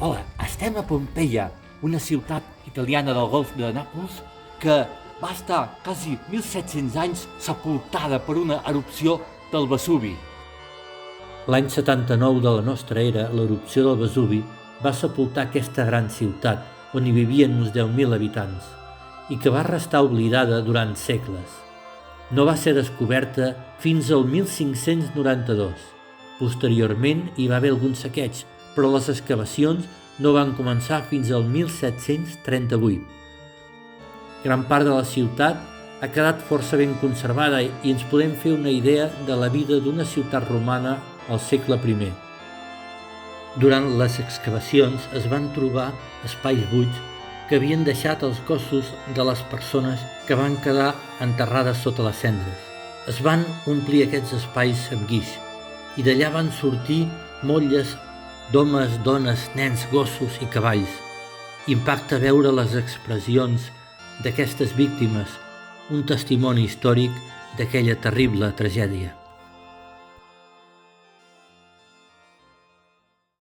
Hola, estem a Pompeia, una ciutat italiana del golf de Nàpols que va estar quasi 1.700 anys sepultada per una erupció del Vesuvi. L'any 79 de la nostra era, l'erupció del Vesuvi va sepultar aquesta gran ciutat, on hi vivien uns 10.000 habitants, i que va restar oblidada durant segles. No va ser descoberta fins al 1592. Posteriorment hi va haver algun saqueig, però les excavacions no van començar fins al 1738. Gran part de la ciutat ha quedat força ben conservada i ens podem fer una idea de la vida d'una ciutat romana al segle I. Durant les excavacions es van trobar espais buits que havien deixat els cossos de les persones que van quedar enterrades sota les cendres. Es van omplir aquests espais amb guix i d'allà van sortir motlles d'homes, dones, nens, gossos i cavalls. Impacta veure les expressions d'aquestes víctimes, un testimoni històric d'aquella terrible tragèdia.